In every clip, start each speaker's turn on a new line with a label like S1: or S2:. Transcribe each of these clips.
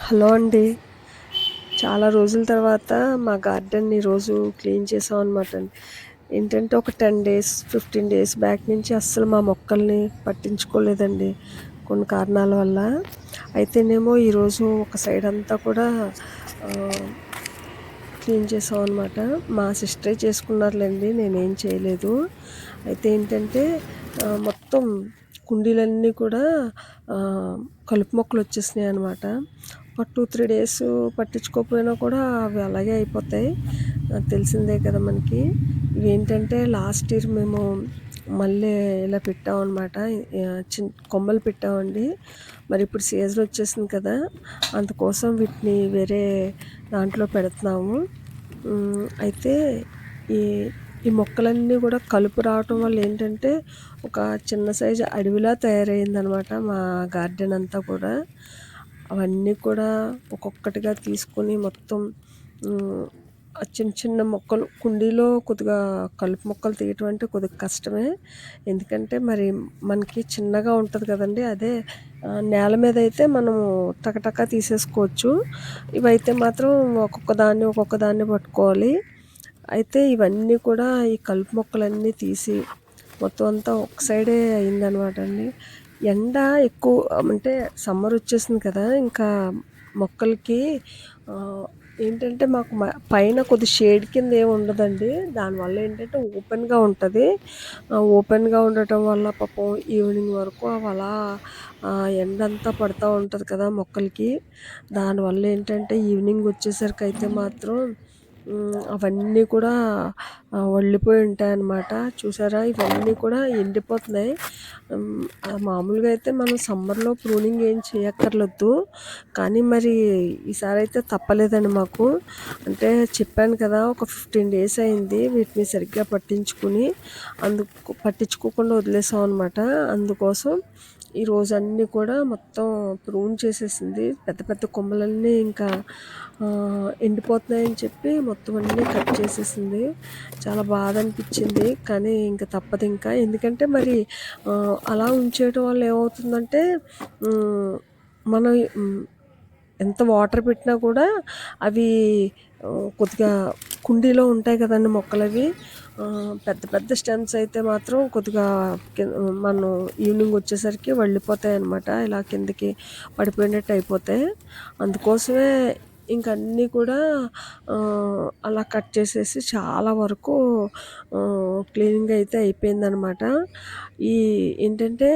S1: Hello అండి. చాలా రోజుల తర్వాత మా గార్డెన్‌ని ఈరోజు క్లీన్ చేసామనమాట అండి. ఏంటంటే ఒక 10 డేస్, 15 డేస్ బ్యాక్ నుంచి అస్సలు మా మొక్కల్ని పట్టించుకోలేదండి కొన్ని కారణాల వల్ల. అయితేనేమో ఈరోజు ఒక సైడ్ అంతా కూడా ఆహ్, క్లీన్ చేసామనమాట. మా సిస్టరే చేసుకున్నారులెండి. నేనేం చేయలేదు. అయితే ఏంటంటే మొత్తం కుండీలన్నీ కూడా ఆహ్, కలుపు మొక్కలొచ్చేసినాయనమాట. ఒక 2, 3 డేస్ పట్టించుకోకపోయినా కూడా అవి అలాగే అయిపోతాయి. తెలిసిందే కదా మనకి. ఇవేంటంటే లాస్ట్ ఇయర్ మేము మళ్ళీ ఇలా పెట్టామనమాట. కొమ్మలు పెట్టామండి. మరిప్పుడు సీజన్ వచ్చేసింది కదా! అందుకోసం వీటిని వేరే దాంట్లో పెడుతున్నాము. అయితే ఈ ఈ మొక్కలన్నీ గూడా కలుపు రావటం వల్ల ఏంటంటే, ఒక చిన్న సైజు అడవిలా తయారయిందనమాట మా గార్డెన్ అంతా కూడా. అవన్నీ కూడా ఒక్కొక్కటిగా తీసుకొని మొత్తం హ్మ్. చిన్న చిన్న మొక్కలు కుండీలో కొద్దిగా కలుపు మొక్కలు తీయటం అంటే కొద్దిగా కష్టమే. ఎందుకంటే మరి మనకి చిన్నగా ఉంటది కదండీ! అదే నేల మీదయితే మనము టకటకా తీసేసుకోవచ్చు. ఇవైతే మాత్రం ఒక్కొక్క దాన్ని పట్టుకోవాలి. అయితే ఇవన్నీ కూడా ఈ కలుపు మొక్కలన్నీ తీసి మొత్తం అంతా ఒక సైడే అయిందనమాట అండి. ఎండ ఎక్కువ అంటే సమ్మర్ వచ్చేసింది కదా! ఇంకా మొక్కలకి ఆహ్, ఏంటంటే మాకు పైన కొద్ది షేడ్ కింద ఏమి ఉండదండి. దానివల్ల ఏంటంటే ఓపెన్‌గా ఉంటది. ఓపెన్‌గా ఉండటం వల్ల పాపం ఈవినింగ్ వరకు అవలా ఎండంతా పడతా ఉంటది కదా మొక్కలకి. దానివల్ల ఏంటంటే ఈవినింగ్ వచ్చేసరికయితే మాత్రం అవన్నీ కూడా వళ్ళిపోయి ఉంటాయన్నమాట. చూసారా ఇవన్నీ కూడా ఎండిపోతున్నాయి. మామూలుగా అయితే మనం సమ్మర్‌లో ప్రూనింగ్ ఏం చేయక్కర్లొద్దు. కానీ మరి ఈసారైతే తప్పలేదండి మాకు. అంటే చెప్పాను కదా! ఒక 15 డేస్ అయింది వీటిని సరిగ్గా పట్టించుకోకుండా వదిలేసామనమాట. అందుకోసం ఈరోజు అన్నీ కూడా మొత్తం ప్రూన్ చేసేసింది. పెద్ద పెద్ద కొమ్మలన్నీ ఇంకా ఎండిపోతున్నాయని చెప్పి మొత్తం అన్నీ కట్ చేసేసింది. చాలా బాధ అనిపించింది. కానీ ఇంక తప్పదింకా. ఎందుకంటే మరి అలా ఉంచేయటం వల్ల ఏమవుతుందంటే హ్మ్, మనం ఎంత వాటర్ పెట్టినా కూడా అవి కొద్దిగా కుండీలో ఉంటాయి కదండీ మొక్కలవి. పెద్ద పెద్ద స్టెమ్స్ అయితే మాత్రం కొద్దిగా మనం ఈవినింగ్ వచ్చేసరికి వళ్ళిపోతాయన్నమాట. ఇలా కిందకి పడిపోయినట్టు అయిపోతాయి. అందుకోసమే ఇంక అన్నీ కూడా అలా కట్ చేసేసి చాలా వరకు క్లీనింగ్ అయితే అయిపోయిందనమాట. ఈ ఏంటంటే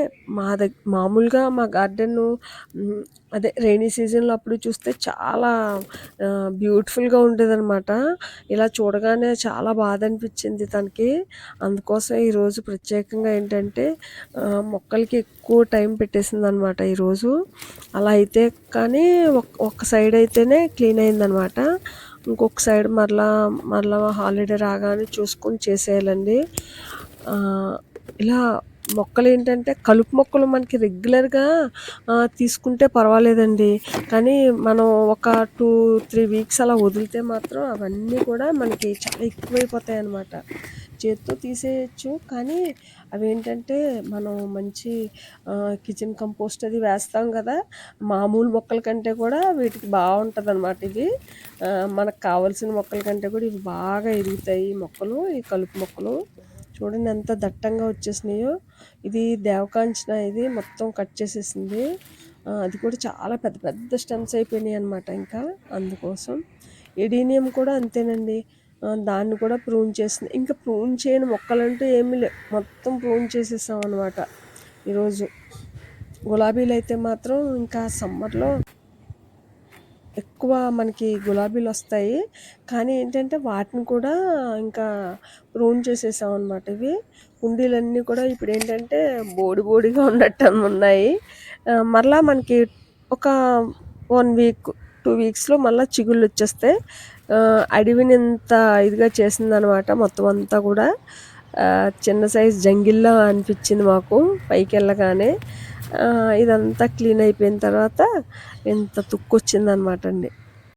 S1: మామూలుగా మా గార్డెను అదే రెయినీ సీజన్‌లో అప్పుడు చూస్తే చాలా బ్యూటిఫుల్‌గా ఉండేదనమాట. ఇలా చూడగానే చాలా బాధ అనిపించింది తనకి. అందుకోసం ఈరోజు ప్రత్యేకంగా ఏంటంటే మొక్కలకి ఎక్కువ టైం పెట్టేసిందనమాట ఈరోజు. అలా అయితే కానీ ఒక సైడ్ అయితేనే క్లీన్ అయిందనమాట. ఇంకొక సైడ్ మరలా హాలిడే రాగానే చూసుకొని చేసేయాలండి. ఇలా మొక్కలేంటంటే కలుపు మొక్కలు మనకి రెగ్యులర్‌గా తీసుకుంటే పర్వాలేదండి. కానీ మనం ఒక 2, 3 వీక్స్ అలా వదిలితే మాత్రం అవన్నీ కూడా మనకి చాలా ఎక్కువైపోతాయన్నమాట. చేత్తో తీసేయొచ్చు. కానీ అవేంటంటే మనం మంచి కిచెన్ కంపోస్ట్ అది వేస్తాం గదా! మామూలు మొక్కల కంటే కూడా వీటికి బావుంటదనమాట ఇది. మనకు కావాల్సిన మొక్కల కంటే కూడా ఇవి బాగా ఎదుగుతాయి ఈ మొక్కలు. ఈ కలుపు మొక్కలు. చూడండి ఎంత దట్టంగా వచ్చేసినాయో. ఇది దేవకాంచన ఇది మొత్తం కట్ చేసేసింది. అది కూడా చాలా పెద్ద పెద్ద స్టెమ్స్ అయిపోయినాయన్నమాట ఇంకా. అందుకోసం ఎడీనియం కూడా అంతేనండి. దాన్ని కూడా ప్రూన్ చేసింది. ఇంకా ప్రూన్ చేయని మొక్కలంటూ ఏమీ లేవు. మొత్తం ప్రూన్ చేసేసామన్నమాట ఈరోజు. గులాబీలైతే మాత్రం ఇంకా సమ్మర్‌లో ఎక్కువ మనకి గులాబీలొస్తాయి. కానీ ఏంటంటే వాటిని కూడా ఇంకా ప్రూన్ చేసేసామనమాట ఇవి. కుండీలన్నీ కూడా ఇప్పుడేంటంటే బోడి బోడిగా ఉన్నట్టున్నాయి. మరలా మనకి ఒక 1 వీక్, 2 వీక్స్‌లో మళ్ళా చిగుళ్ళొచ్చేస్తాయి. అడవిని ఇంత ఇదిగా చేసిందనమాట మొత్తం అంతా కూడా. చిన్న సైజ్ జంగిల్లా అనిపించింది మాకు పైకెళ్ళగానే. ఇదంతా క్లీన్ అయిపోయిన తర్వాత ఇంత తుక్కొచ్చిందనమాట అండి.